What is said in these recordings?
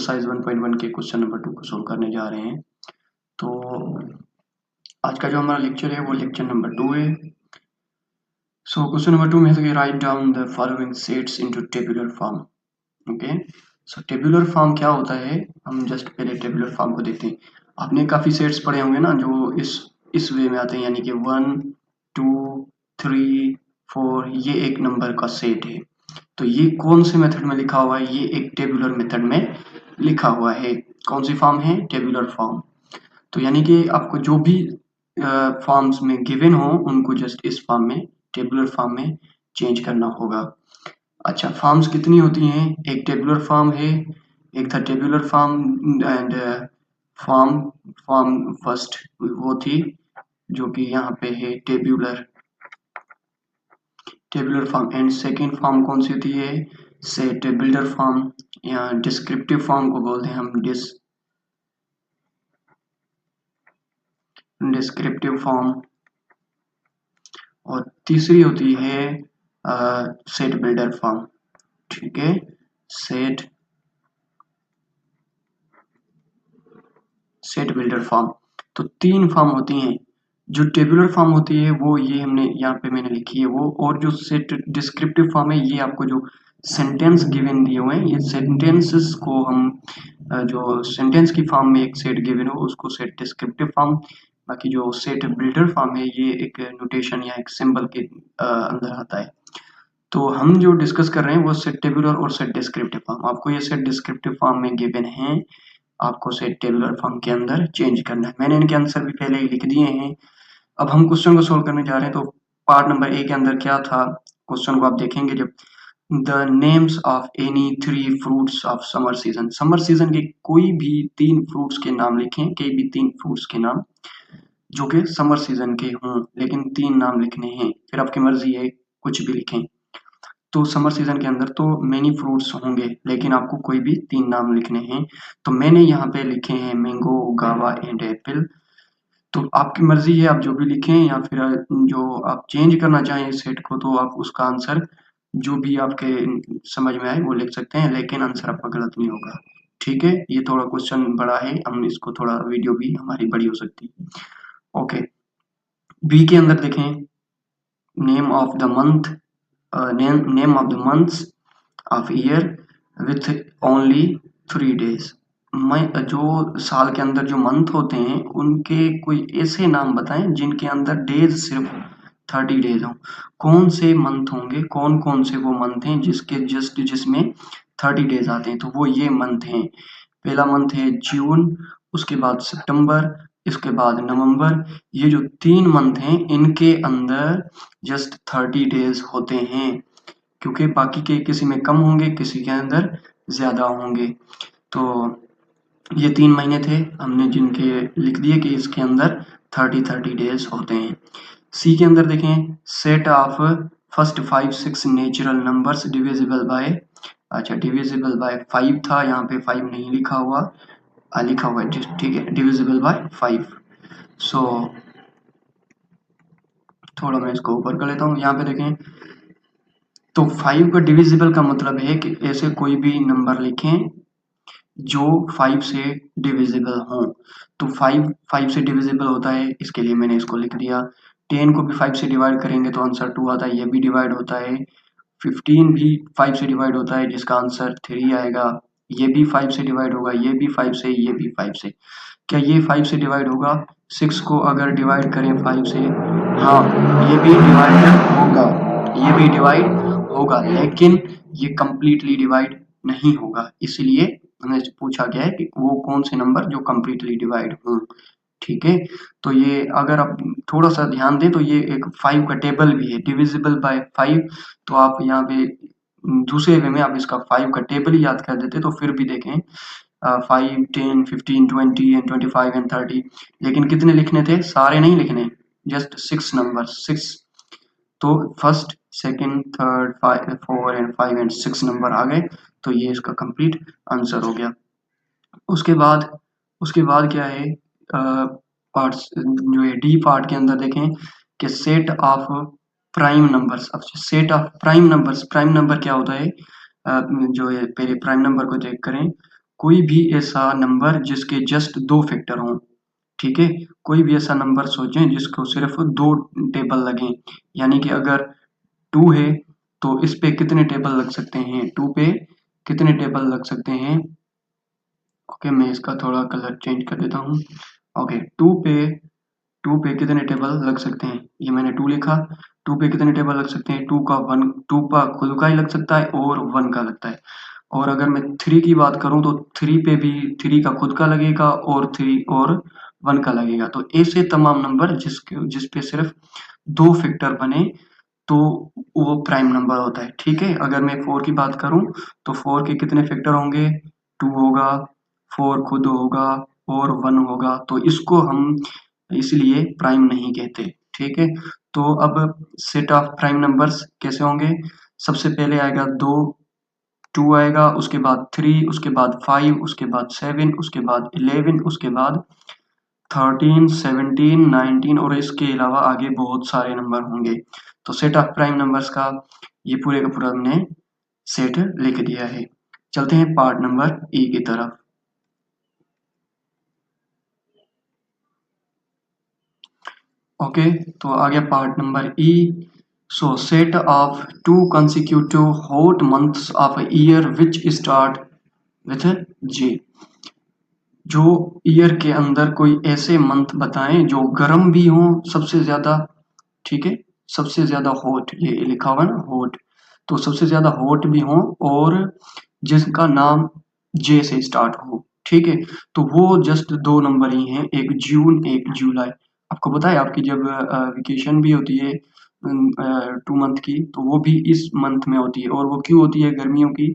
Exercise 1.1 के question number 2 को solve करने जा रहे हैं। तो आज का जो हमारा लेक्चर है वो लेक्चर नंबर 2 है। सो क्वेश्चन नंबर 2 में है कि write down the following sets into tabular form. Okay, so tabular form क्या होता है, हम जस्ट पहले टेबुलर फॉर्म को देखते हैं। आपने काफ़ी सेट्स पढ़े होंगे ना जो इस वे में आते हैं, यानी कि 1 2 3 4 ये एक नंबर का सेट है। तो ये कौन से मेथड में लिखा हुआ है, ये एक टेबुलर मेथड में लिखा हुआ है। कौन सी फॉर्म है, टेबुलर फॉर्म। तो यानी कि आपको जो भी फॉर्म्स में गिवन हो उनको जस्ट इस फॉर्म में, टेबुलर फॉर्म में चेंज करना होगा। अच्छा, फॉर्म्स कितनी होती हैं, एक टेबुलर फॉर्म है, एक था tabular form and form form first वो थी जो कि यहाँ पे है tabular form, and second form कौन सी होती है, सेट बिल्डर फॉर्म या डिस्क्रिप्टिव फॉर्म को बोलते हैं हम डिस्क्रिप्टिव फॉर्म, और तीसरी होती है सेट बिल्डर फॉर्म। ठीक है, सेट बिल्डर फॉर्म। तो तीन फॉर्म होती हैं। जो टेबुलर फॉर्म होती है वो ये हमने यहाँ पे मैंने लिखी है वो, और जो सेट डिस्क्रिप्टिव फॉर्म है ये आपको जो सेंटेंस गिवन दिए हुए हैं, ये सेंटेंसेस को हम जो सेंटेंस की फॉर्म में एक सेट गिवन हो उसको सेट डिस्क्रिप्टिव फॉर्म, बाकी जो सेट बिल्डर फॉर्म है ये एक नोटेशन या एक सिंबल के अंदर आता है। तो हम जो डिस्कस कर रहे हैं वो सेट टेबुलर और सेट डिस्क्रिप्टिव फॉर्म। आपको ये सेट डिस्क्रिप्टिव फॉर्म में गिवन है, आपको सेट टेबुलर फॉर्म के अंदर चेंज करना है। मैंने इनके आंसर भी पहले ही लिख दिए हैं। अब हम क्वेश्चन को सोल्व करने जा रहे हैं। तो पार्ट नंबर ए के अंदर क्या था, क्वेश्चन को आप देखेंगे जब, the names of any 3 fruits of summer season. Summer season के कोई भी 3 फ्रूट्स के नाम लिखें, कोई भी 3 फ्रूट्स के नाम जो कि समर सीजन के हों, लेकिन 3 नाम लिखने हैं, फिर आपकी मर्जी है कुछ भी लिखें। तो समर सीजन के अंदर तो मेनी फ्रूट्स होंगे, लेकिन आपको कोई भी 3 नाम लिखने हैं। तो मैंने यहाँ पे लिखे हैं मैंगो, गावा एंड एप्पल। तो आपकी मर्जी है आप जो भी लिखें, या फिर जो आप चेंज करना चाहें इस सेट को, तो आप उसका आंसर जो भी आपके समझ में आए वो लिख सकते हैं, लेकिन आंसर आपका गलत नहीं होगा। ठीक है, ये थोड़ा क्वेश्चन बड़ा है, हम इसको थोड़ा वीडियो भी हमारी बड़ी हो सकती है। ओके, बी के अंदर देखें, name of the month, name of the months of year with only 3 days. जो साल के अंदर जो मंथ होते हैं उनके कोई ऐसे नाम बताएं जिनके अंदर डेज सिर्फ 30 डेज हों। कौन से मंथ होंगे, कौन कौन से वो मंथ हैं जिसमें 30 डेज आते हैं, तो वो ये मंथ हैं। पहला मंथ है जून, उसके बाद सितंबर, इसके बाद नवंबर। ये जो 3 मंथ हैं इनके अंदर जस्ट 30 डेज होते हैं, क्योंकि बाकी के किसी में कम होंगे, किसी के अंदर ज्यादा होंगे। तो ये 3 महीने थे हमने जिनके लिख दिए कि इसके अंदर 30 डेज होते हैं। सी के अंदर देखें, set of first 5 6 natural numbers divisible by, अच्छा डिविजिबल बाय 5 था, यहाँ पे 5 नहीं लिखा हुआ, लिखा हुआ है, ठीक है, डिविजिबल बाय 5। सो थोड़ा मैं इसको ऊपर कर लेता हूँ। यहाँ पे देखें, तो 5 का डिविजिबल का मतलब है कि ऐसे कोई भी नंबर लिखें जो 5 से डिविजिबल हो। तो 5 से डिविजिबल होता है, इसके लिए मैंने इसको लिख दिया। 10 को भी 5 से डिवाइड करेंगे तो आंसर 2 आता है, ये भी डिवाइड होता है। 15 भी 5 से डिवाइड होता है जिसका आंसर 3 आएगा। ये भी 5 से डिवाइड होगा, ये भी 5 से, ये भी 5 से। क्या ये 5 से डिवाइड होगा? 6 को अगर डिवाइड करें 5 से, हाँ ये भी डिवाइड होगा, ये भी डिवाइड होगा, लेकिन ये कंप्लीटली डिवाइड नहीं होगा। इसलिए हमें पूछा गया है कि वो कौन से नंबर जो कंप्लीटली डिवाइड हों। ठीक है, तो ये अगर आप थोड़ा सा ध्यान दें तो ये एक 5 का टेबल भी है, डिविजिबल बाय 5। तो आप यहाँ पे दूसरे वे में आप इसका 5 का टेबल ही याद कर देते तो फिर भी देखें 5 10 15 20 एंड 25 एंड 30, लेकिन कितने लिखने थे, सारे नहीं लिखने, जस्ट 6 नंबर 6। तो first second third 4 and 5 and 6 number आ गए, तो ये इसका कंप्लीट आंसर हो गया। उसके बाद क्या है, पार्ट्स जो है डी पार्ट के अंदर देखें कि सेट ऑफ प्राइम नंबर्स। अब set of prime numbers, prime number क्या होता है, जो है पहले प्राइम नंबर को चेक करें। कोई भी ऐसा नंबर जिसके जस्ट 2 फैक्टर हों, ठीक है, कोई भी ऐसा नंबर सोचें जिसको सिर्फ 2 टेबल लगें, यानी कि अगर 2 है तो इस पे कितने टेबल लग सकते हैं, 2 पे कितने टेबल लग सकते हैं। ओके, मैं इसका थोड़ा कलर चेंज कर देता हूँ। ओके, 2 पे कितने टेबल लग सकते हैं, ये मैंने 2 लिखा। 2 पे कितने टेबल लग सकते हैं, 2 का 1, 2 का खुद का ही लग सकता है और 1 का लगता है। और अगर मैं 3 की बात करूं तो 3 पे भी 3 का खुद का लगेगा और 3 और 1 का लगेगा। तो ऐसे तमाम नंबर जिस पे सिर्फ 2 फैक्टर बने तो वो प्राइम नंबर होता है, ठीक है। अगर मैं 4 की बात करूं तो 4 के कितने फैक्टर होंगे, 2 होगा, 4 खुद होगा और 1 होगा, तो इसको हम इसलिए प्राइम नहीं कहते, ठीक है। तो अब सेट ऑफ प्राइम नंबर्स कैसे होंगे, सबसे पहले आएगा 2 आएगा, उसके बाद 3, उसके बाद 5, उसके बाद 7, उसके बाद 11, उसके बाद 13, 17, 19 और इसके अलावा आगे बहुत सारे नंबर होंगे। तो सेट ऑफ प्राइम नंबर्स का ये पूरे का पूरा हमने सेट लिख दिया है। चलते हैं पार्ट नंबर ई की तरफ। ओके, तो आ गया part number E. So set of 2 consecutive hot months of a year which start with J। जो ईयर के अंदर कोई ऐसे मंथ बताएं जो गर्म भी हों सबसे ज्यादा, ठीक है, सबसे ज्यादा हॉट, ये लिखा हुआ ना हॉट, तो सबसे ज्यादा हॉट भी हो और जिसका नाम जे से स्टार्ट हो, ठीक है। तो वो जस्ट 2 नंबर ही हैं, एक जून एक जुलाई। आपको पता है आपकी जब वेकेशन भी होती है 2 मंथ की, तो वो भी इस मंथ में होती है। और वो क्यों होती है गर्मियों की,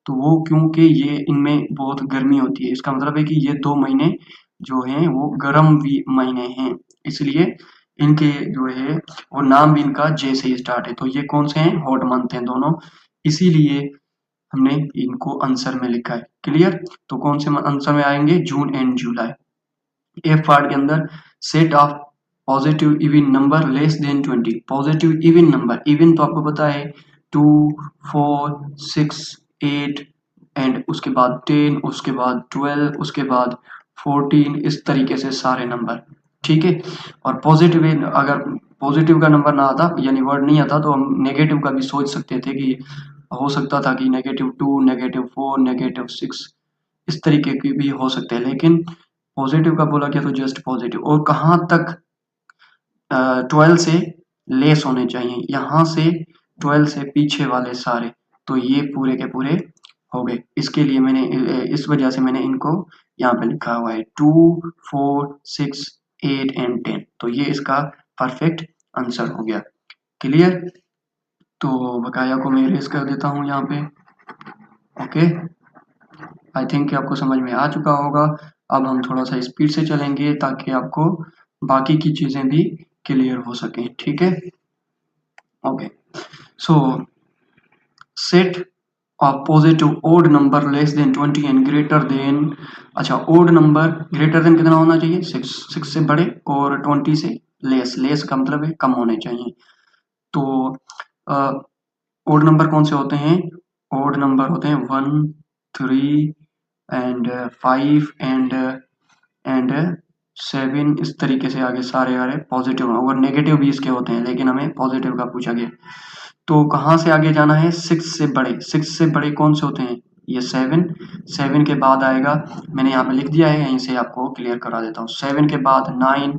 तो वो क्योंकि ये इनमें बहुत गर्मी होती है, इसका मतलब है कि ये 2 महीने जो हैं वो गर्म भी महीने हैं, इसलिए इनके जो है वो नाम भी इनका जे से ही स्टार्ट है। तो ये कौन से हैं, हॉट मंथ हैं दोनों, इसीलिए हमने इनको आंसर में लिखा है। क्लियर, तो कौन से आंसर में आएंगे, जून एंड जुलाई। एफ पार्ट के अंदर set of positive even number less than 20, positive even number, even तो आपको पता है 2, 4, 6, 8 एंड उसके बाद 10, उसके बाद 12, उसके बाद 14, इस तरीके से सारे नंबर, ठीक है। और पॉजिटिव, अगर पॉजिटिव का नंबर ना आता यानी वर्ड नहीं आता तो हम नेगेटिव का भी सोच सकते थे कि हो सकता था कि -2, -4, -6, इस तरीके की भी हो सकते हैं, लेकिन पॉजिटिव का बोला गया तो जस्ट पॉजिटिव। और कहाँ तक 12 से लेस होने चाहिए, यहाँ से 12 से पीछे वाले सारे, तो ये पूरे के पूरे हो गए। इसके लिए मैंने इस वजह से मैंने इनको यहाँ पे लिखा हुआ है 2, 4, 6, 8 एंड 10, तो ये इसका परफेक्ट आंसर हो गया। क्लियर, तो बकाया को मैं इरेज कर देता हूँ यहाँ पे। ओके, आई थिंक आपको समझ में आ चुका होगा। अब हम थोड़ा सा स्पीड से चलेंगे ताकि आपको बाकी की चीजें भी क्लियर हो सके, ठीक है। Okay, so set of positive odd number less than 20 and greater than, अच्छा ओड नंबर ग्रेटर देन कितना होना चाहिए, 6 से बड़े और 20 से लेस, लेस का मतलब है कम होने चाहिए। तो ओड नंबर कौन से होते हैं, ओड नंबर होते हैं 1, 3 एंड 5 एंड 7, इस तरीके से आगे सारे आ रहे पॉजिटिव, और नेगेटिव भी इसके होते हैं लेकिन हमें पॉजिटिव का पूछा गया। तो कहाँ से आगे जाना है, 6 से बड़े, 6 से बड़े कौन से होते हैं, ये 7, 7 के बाद आएगा, मैंने यहाँ पे लिख दिया है, यहीं से आपको क्लियर करा देता हूँ। 7 के बाद 9,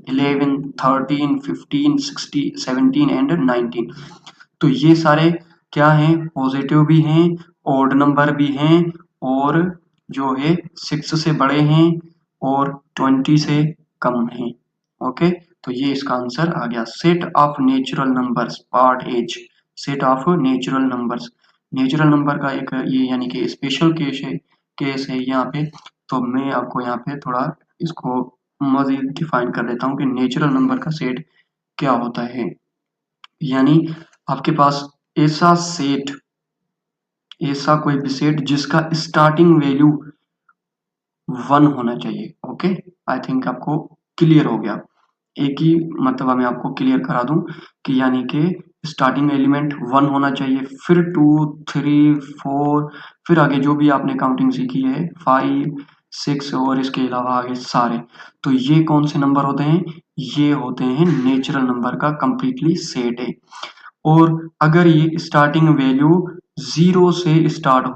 11, 13, 15, 16, 17 एंड 19, तो ये सारे क्या हैं, पॉजिटिव भी हैं, ओड नंबर भी हैं, और जो है 6 से बड़े हैं और 20 से कम हैं। ओके, तो ये इसका आंसर आ गया। Set of natural numbers part H, set of natural numbers, natural number का एक ये यानी कि स्पेशल केस है यहाँ पे। तो मैं आपको यहाँ पे थोड़ा इसको मजीद डिफाइन कर देता हूँ कि नेचुरल नंबर का सेट क्या होता है। यानी आपके पास ऐसा सेट, ऐसा कोई भी सेट जिसका स्टार्टिंग वैल्यू 1 होना चाहिए। ओके, आई थिंक आपको क्लियर हो गया। एक ही मतलब मैं आपको क्लियर करा दूं कि यानी कि स्टार्टिंग एलिमेंट 1 होना चाहिए, फिर 2 3 4, फिर आगे जो भी आपने काउंटिंग सीखी है 5 6 और इसके अलावा आगे सारे, तो ये कौन से नंबर होते हैं, ये होते हैं नेचुरल नंबर का कंप्लीटली सेट है। और अगर ये स्टार्टिंग वैल्यू जीरो से स्टार्ट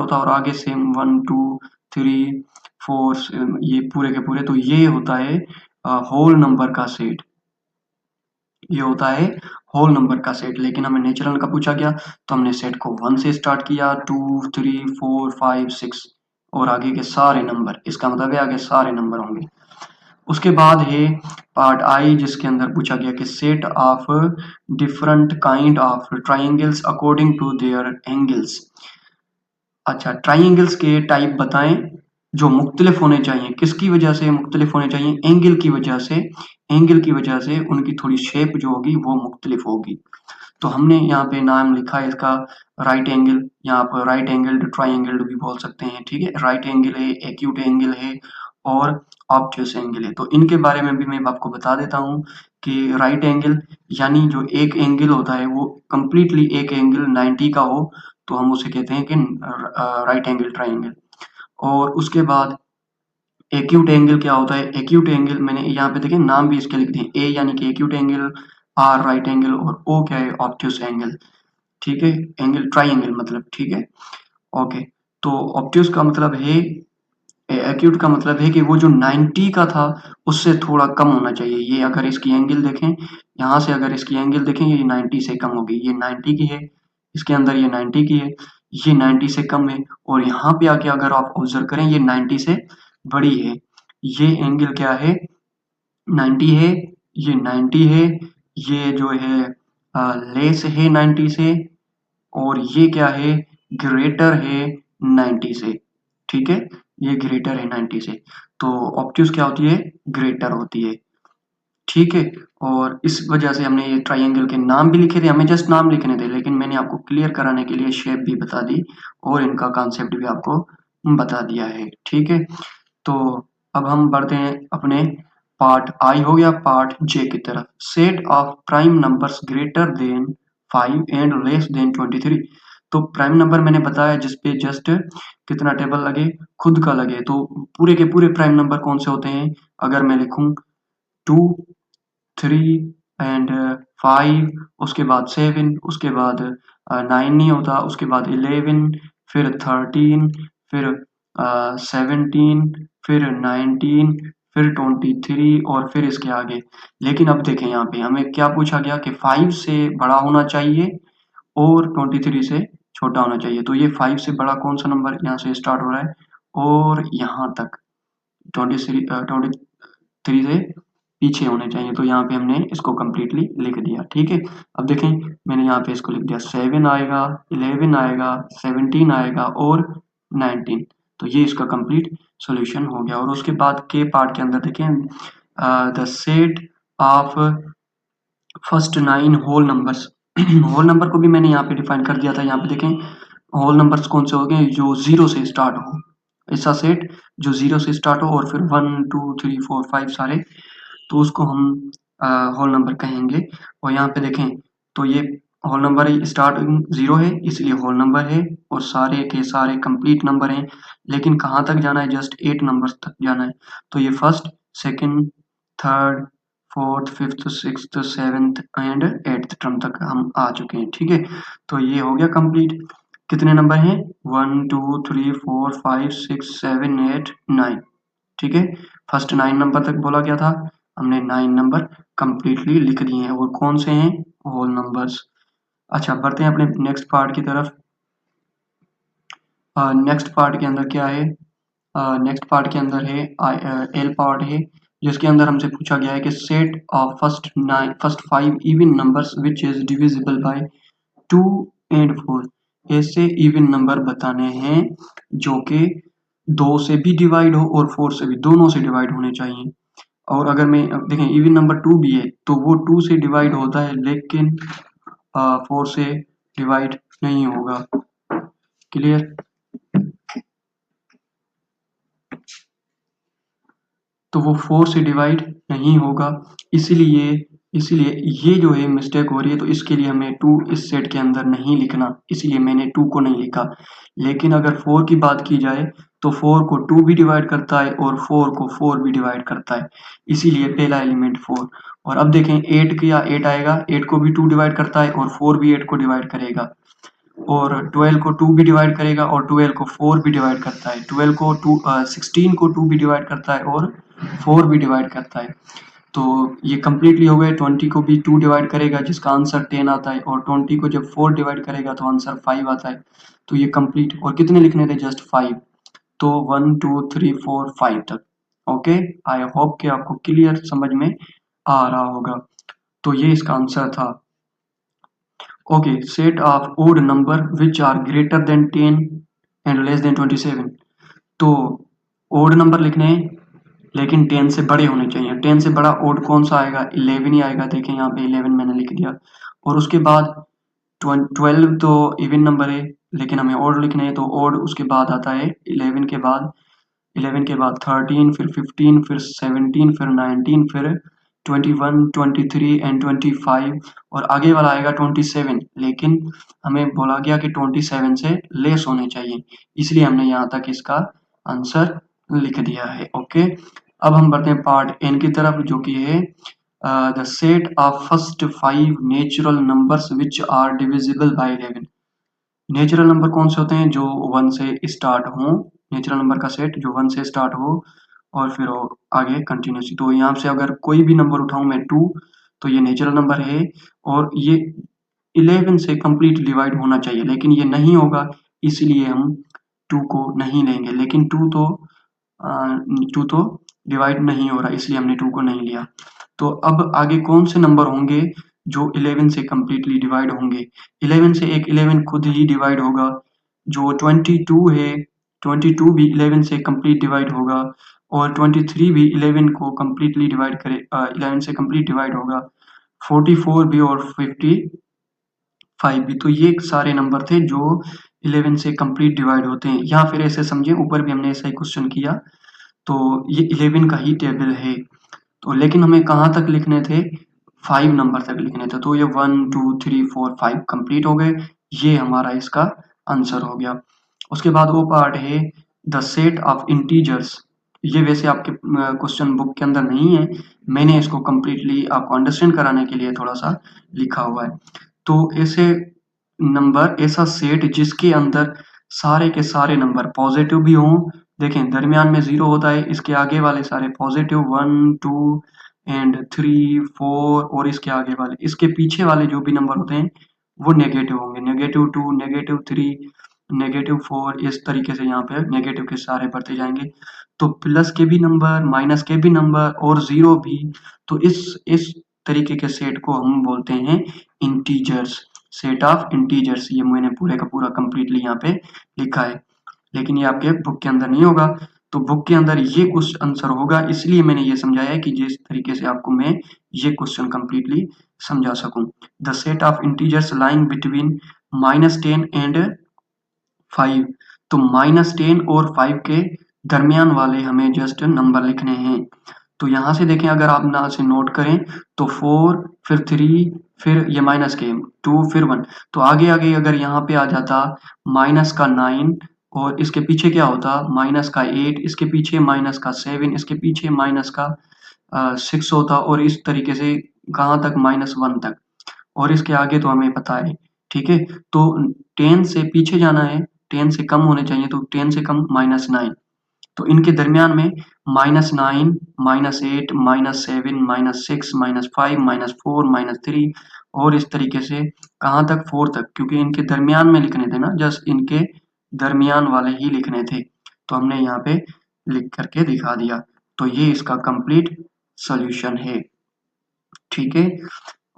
होता और आगे से 1 2 3 4 ये पूरे के पूरे, तो ये होता है होल नंबर का सेट, ये होता है होल नंबर का सेट। लेकिन हमें नेचुरल का पूछा गया तो हमने सेट को 1 से स्टार्ट किया, 2 3 4 5 6 और आगे के सारे नंबर, इसका मतलब है आगे सारे नंबर होंगे। उसके बाद है पार्ट आई, जिसके अंदर पूछा गया कि set of different kind of triangles according to their angles. अच्छा, ट्राइंगल्स के टाइप बताएं जो मुख्तलिफ होने चाहिए, किसकी वजह से मुख्तलिफ होने चाहिए, एंगल की वजह से, एंगल की वजह से उनकी थोड़ी शेप जो होगी वो मुख्तलिफ होगी। तो हमने यहाँ पे नाम लिखा है इसका राइट एंगल, यहाँ पर राइट एंगल ट्राइंगल भी बोल सकते हैं, ठीक है। राइट एंगल है, एक्यूट एंगल है और ऑब्ट्यूस एंगल है। तो इनके बारे में भी मैं आपको बता देता हूँ कि राइट एंगल यानी जो एक एंगल होता है वो कंप्लीटली एक एंगल 90 का हो तो हम उसे कहते हैं कि राइट एंगल ट्राइंगल। और उसके बाद एक्यूट एंगल क्या होता है, एक्यूट एंगल मैंने यहाँ पे देखें नाम भी इसके लिख दिए, ए यानी कि acute angle, R right angle और ओ क्या है, ऑब्ट्यूस एंगल, ठीक है। एंगल ट्राइंगल मतलब, ठीक है, ओके। तो ऑब्ट्यूस का मतलब है, एक्यूट का मतलब है कि वो जो 90 का था उससे थोड़ा कम होना चाहिए। ये अगर इसकी एंगल देखें, यहाँ से अगर इसकी एंगल देखें ये 90 से कम होगी, ये 90 की है, इसके अंदर ये 90 की है, ये 90 से कम है। और यहाँ पे आके अगर आप ऑब्जर्व करें ये 90 से बड़ी है, ये एंगल क्या है, 90 है, ये 90 है, ये जो है लेस है 90 से, और ये क्या है, ग्रेटर है 90 से, ठीक है। ये ग्रेटर है 90 से, तो ऑब्ट्यूस क्या होती है, ग्रेटर होती है, ठीक है। और इस वजह से हमने ये ट्राइंगल के नाम भी लिखे थे, हमें जस्ट नाम लिखने थे, लेकिन मैंने आपको क्लियर कराने के लिए शेप भी बता दी और इनका कॉन्सेप्ट भी आपको बता दिया है, ठीक है। तो अब हम बढ़ते हैं अपने पार्ट आई हो गया, पार्ट जे की तरफ। Set of prime numbers greater than 5 and less then 23। तो प्राइम नंबर मैंने बताया जिसपे जस्ट कितना टेबल लगे, खुद का लगे। तो पूरे के पूरे प्राइम नंबर कौन से होते हैं, अगर मैं लिखूं 2 3 एंड 5, उसके बाद 7, उसके बाद 9 नहीं होता, उसके बाद 11, फिर 13, फिर 17, फिर 19, फिर 23 और फिर इसके आगे। लेकिन अब देखें यहाँ पे हमें क्या पूछा गया कि 5 से बड़ा होना चाहिए और 23 से छोटा होना चाहिए। तो ये 5 से बड़ा कौन सा नंबर यहाँ से स्टार्ट हो रहा है और यहाँ तक 23 से पीछे होने चाहिए, तो यहाँ पे हमने इसको कम्प्लीटली लिख दिया, ठीक है। अब देखें मैंने यहाँ पे इसको लिख दिया, 7 आएगा, 11 आएगा, 17 आएगा और 19। तो ये इसका कंप्लीट सॉल्यूशन हो गया। और उसके बाद के पार्ट के अंदर देखें the set of first 9 whole numbers. Whole number को भी मैंने यहाँ पे डिफाइन कर दिया था, यहाँ पे देखें होल नंबर्स कौन से हो गए, जो 0 से स्टार्ट हो, ऐसा सेट जो 0 से स्टार्ट हो और फिर 1 2 3 4 5 सारे, तो उसको हम होल नंबर कहेंगे। और यहाँ पे देखें तो ये होल नंबर स्टार्ट 0 है इसलिए होल नंबर है, और सारे के सारे कंप्लीट नंबर हैं। लेकिन कहाँ तक जाना है, जस्ट 8 नंबर्स तक जाना है। तो ये first, second, third, fourth, fifth, sixth, seventh and eighth term तक हम आ चुके हैं, ठीक है। तो ये हो गया कंप्लीट। कितने नंबर हैं, 1 2 3 4 5 6 7 8 9, ठीक है। फर्स्ट 9 नंबर तक बोला गया था, हमने 9 नंबर कंप्लीटली लिख दिए हैं और कौन से हैं, होल नंबर्स। अच्छा, बढ़ते हैं अपने नेक्स्ट पार्ट की तरफ। नेक्स्ट पार्ट के अंदर क्या है, नेक्स्ट पार्ट के अंदर है एल पार्ट है, जिसके अंदर हमसे पूछा गया है कि set of first 5 even numbers which is divisible by 2 and 4। ऐसे इवन नंबर बताने हैं जो कि 2 से भी डिवाइड हो और 4 से भी, दोनों से डिवाइड होने चाहिए। और अगर मैं अब देखें इवन नंबर 2 भी है तो वो 2 से डिवाइड होता है लेकिन 4 से डिवाइड नहीं होगा, क्लियर। तो वो 4 से डिवाइड नहीं होगा। इसीलिए इसीलिए ये जो है मिस्टेक हो रही है, तो इसके लिए हमें 2 इस सेट के अंदर नहीं लिखना, इसलिए मैंने 2 को नहीं लिखा। लेकिन अगर 4 की बात की जाए तो 4 को 2 भी डिवाइड करता है और 4 को 4 भी डिवाइड करता है, इसीलिए पहला एलिमेंट 4। और अब देखें 8 किया 8 आएगा, 8 को भी 2 डिवाइड करता है और 4 भी 8 को डिवाइड करेगा, और 12 को 2 भी डिवाइड करेगा और 12 को 4 भी डिवाइड करता है, 12 को 16 को 2 भी डिवाइड करता है और 4 भी डिवाइड करता है। तो ये कंप्लीटली हो गए। 20 को भी 2 डिवाइड करेगा जिसका आंसर 10 आता है, और 20 को जब 4 डिवाइड करेगा तो आंसर 5 आता है। तो ये कंप्लीट, और कितने लिखने थे, जस्ट 5। तो 1 2 3 4 5 तक। ओके, आई होप कि आपको क्लियर समझ में आ रहा होगा। तो ये इसका आंसर था। Okay, set of odd number which are greater than 10 and less than 27। तो ओड नंबर लिखने हैं लेकिन 10 से बड़े होने चाहिए। 10 से बड़ा ओड कौन सा आएगा, 11 ही आएगा। देखें यहाँ पे 11 मैंने लिख दिया। और उसके बाद 12 तो इवन नंबर है, लेकिन हमें ओड लिखने हैं, तो ओड उसके बाद आता है 11 के बाद, 11 के बाद 13, फिर 15, फिर 17, फिर 19, फिर 21, 23 एंड 25, और आगे वाला आएगा 27। लेकिन हमें बोला गया कि 27 से लेस होने चाहिए, इसलिए हमने यहाँ तक इसका आंसर लिख दिया है। ओके, अब हम बढ़ते हैं पार्ट एन की तरफ, जो कि है the set of first 5 natural numbers which are divisible by 11। Natural number कौन से होते हैं, जो 1 से स्टार्ट हो, नेचुरल नंबर का सेट जो 1 से स्टार्ट हो और फिर आगे कंटिन्यूस। तो यहाँ से अगर कोई भी नंबर उठाऊं मैं 2, तो ये नेचुरल नंबर है, और ये 11 से कंप्लीट डिवाइड होना चाहिए, लेकिन ये नहीं होगा, इसलिए हम 2 को नहीं लेंगे। लेकिन 2 तो डिवाइड नहीं हो रहा, इसलिए हमने 2 को नहीं लिया। तो अब आगे कौन से नंबर होंगे जो 11 से कंप्लीटली डिवाइड होंगे। 11 से एक 11 खुद ही डिवाइड होगा। जो 22 है, 22 भी 11 से कंप्लीट डिवाइड होगा, और 23 भी 11 को कंप्लीटली डिवाइड करे, 11 से कंप्लीट डिवाइड होगा। 44 भी और 55 भी। तो ये सारे नंबर थे जो 11 से कंप्लीट डिवाइड होते हैं, या फिर ऐसे समझे, ऊपर भी हमने ऐसा ही क्वेश्चन किया, तो ये 11 का ही टेबल है। तो लेकिन हमें कहाँ तक लिखने थे, 5 नंबर तक लिखने थे। तो ये 1 2 3 4 5 कंप्लीट हो गए, ये हमारा इसका आंसर हो गया। उसके बाद वो पार्ट है द सेट ऑफ इंटीजर्स। ये वैसे आपके क्वेश्चन बुक के अंदर नहीं है, मैंने इसको कंप्लीटली आपको अंडरस्टैंड कराने के लिए थोड़ा सा लिखा हुआ है। तो ऐसे नंबर, ऐसा सेट जिसके अंदर सारे के सारे नंबर पॉजिटिव भी हों। देखें दरमियान में 0 होता है, इसके आगे वाले सारे पॉजिटिव, 1 2 एंड 3 4, और इसके आगे वाले, इसके पीछे वाले जो भी नंबर होते हैं वो नेगेटिव होंगे। -2, -3, -4, इस तरीके से यहाँ पे नेगेटिव के सारे बढ़ते जाएंगे। तो प्लस के भी नंबर, माइनस के भी नंबर और 0 भी। तो इस तरीके के सेट को हम बोलते हैं इंटीजर्स, सेट ऑफ इंटीजर्स। ये मैंने पूरे का पूरा कंप्लीटली यहाँ पे लिखा है, लेकिन ये आपके बुक के अंदर नहीं होगा। तो बुक के अंदर ये क्वेश्चन आंसर होगा, इसलिए मैंने ये समझाया है कि जिस तरीके से आपको मैं ये क्वेश्चन कंप्लीटली समझा सकूं। The set of integers lying between -10 and 5। तो -10 और 5 के दरमियान वाले हमें जस्ट नंबर लिखने हैं। तो यहाँ से देखें, अगर आप ना से नोट करें तो 4, फिर 3, फिर ये माइनस के 2, फिर 1। तो आगे आगे अगर यहाँ पे आ जाता माइनस का 9, और इसके पीछे क्या होता माइनस का 8, इसके पीछे माइनस का 7, इसके पीछे माइनस का 6 होता, और इस तरीके से कहाँ तक, -1 तक। और इसके आगे तो हमें पता है, ठीक है। तो 10 से पीछे जाना है, 10 से कम होने चाहिए, तो 10 से कम -9। तो इनके दरमियान में -9, -8, -7, -6, -5, -4, -3, और इस तरीके से कहाँ तक, 4 तक, क्योंकि इनके दरमियान में लिखने थे ना, जस्ट इनके दरमियान वाले ही लिखने थे। तो हमने यहाँ पे लिख करके दिखा दिया। तो ये इसका कंप्लीट सॉल्यूशन है, ठीक है।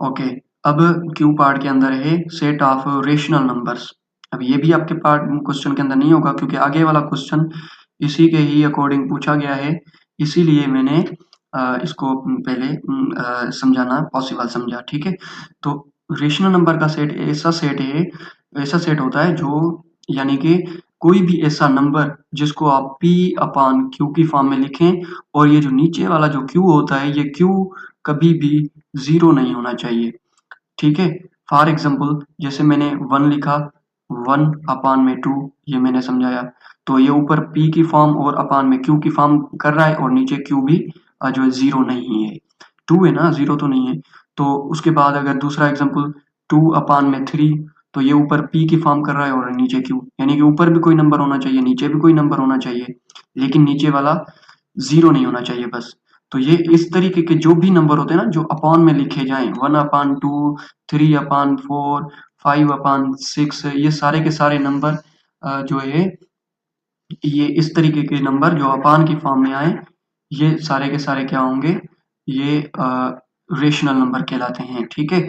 ओके, अब क्यू पार्ट के अंदर है सेट ऑफ रेशनल नंबर्स। अब ये भी आपके पार्ट क्वेश्चन के अंदर नहीं होगा, क्योंकि आगे वाला क्वेश्चन इसी के ही अकॉर्डिंग पूछा गया है, इसीलिए मैंने इसको पहले समझाना पॉसिबल समझा, ठीक है। तो रेशनल नंबर का सेट ऐसा सेट है, ऐसा सेट होता है जो, यानी कि कोई भी ऐसा नंबर जिसको आप p अपान q की फॉर्म में लिखें और ये जो नीचे वाला जो q होता है ये q कभी भी 0 नहीं होना चाहिए। ठीक है, फॉर एग्जाम्पल जैसे मैंने 1 लिखा, 1 अपान में 2, ये मैंने समझाया, तो ये ऊपर p की फॉर्म और अपान में q की फॉर्म कर रहा है और नीचे q भी जो है 0 नहीं है, 2 है ना, 0 तो नहीं है। तो उसके बाद अगर दूसरा एग्जाम्पल 2 अपान में 3, तो ये ऊपर p की फॉर्म कर रहा है और नीचे q, यानी कि ऊपर भी कोई नंबर होना चाहिए, नीचे भी कोई नंबर होना चाहिए, लेकिन नीचे वाला 0 नहीं होना चाहिए बस। तो ये इस तरीके के जो भी नंबर होते हैं ना जो अपॉन में लिखे जाएं, 1 अपान 2, 3 अपान 4, 5 अपान 6, ये सारे के सारे नंबर जो है ये इस तरीके के नंबर जो अपान की फॉर्म में आए, ये सारे के सारे क्या होंगे, ये रेशनल नंबर कहलाते हैं। ठीक है,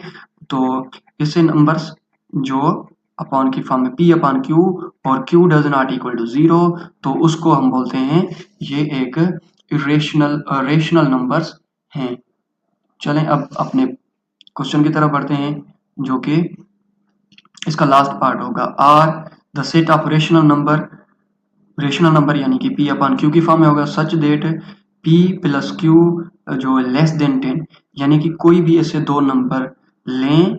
तो इससे नंबर्स जो अपॉन की फॉर्म में p अपान q और q does not equal to 0, तो उसको हम बोलते हैं ये एक रेशनल नंबर्स हैं। चलें अब अपने क्वेश्चन की तरफ बढ़ते हैं, जो कि इसका लास्ट पार्ट होगा। Are the set of rational number यानी कि p अपान q की फॉर्म में होगा such that p plus q जो लेस देन 10, यानी कि कोई भी ऐसे दो नंबर लें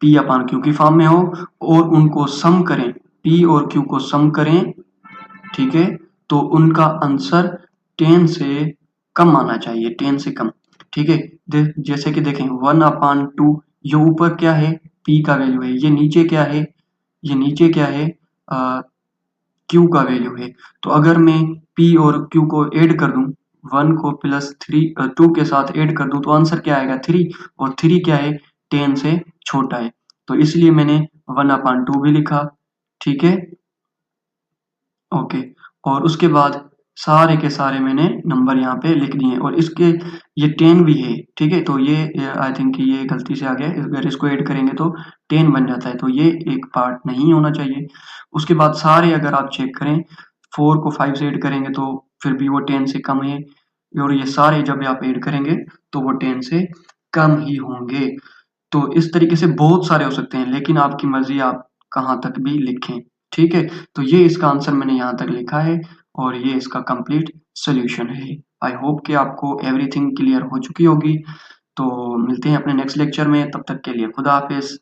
p अपान q की फॉर्म में हो और उनको सम करें, p और q को सम करें, ठीक है, तो उनका आंसर 10 से कम आना चाहिए, 10 से कम। ठीक है, जैसे कि देखें 1 अपान 2, ये ऊपर क्या है, p का वैल्यू है, ये नीचे क्या है, ये नीचे क्या है, q का वैल्यू है। तो अगर मैं p और q को ऐड कर दूं, 1 को प्लस 2 के साथ ऐड कर दूं, तो आंसर क्या आएगा 3, और 3 क्या है, 10 से छोटा है, तो इसलिए मैंने 1 अपान 2 भी लिखा। ठीक है, ओके, और उसके बाद सारे के सारे मैंने नंबर यहाँ पे लिख दिए और इसके ये 10 भी है। ठीक है, तो ये आई थिंक ये गलती से आ गया, अगर इसको ऐड करेंगे तो 10 बन जाता है, तो ये एक पार्ट नहीं होना चाहिए। उसके बाद सारे अगर आप चेक करें, 4 को 5 से ऐड करेंगे तो फिर भी वो 10 से कम है, और ये सारे जब आप ऐड करेंगे तो वो 10 से कम ही होंगे। तो इस तरीके से बहुत सारे हो सकते हैं, लेकिन आपकी मर्जी आप कहाँ तक भी लिखें। ठीक है, तो ये इसका आंसर मैंने यहाँ तक लिखा है और ये इसका कंप्लीट सोल्यूशन है। आई होप कि आपको एवरीथिंग क्लियर हो चुकी होगी। तो मिलते हैं अपने नेक्स्ट लेक्चर में, तब तक के लिए खुदा हाफिज।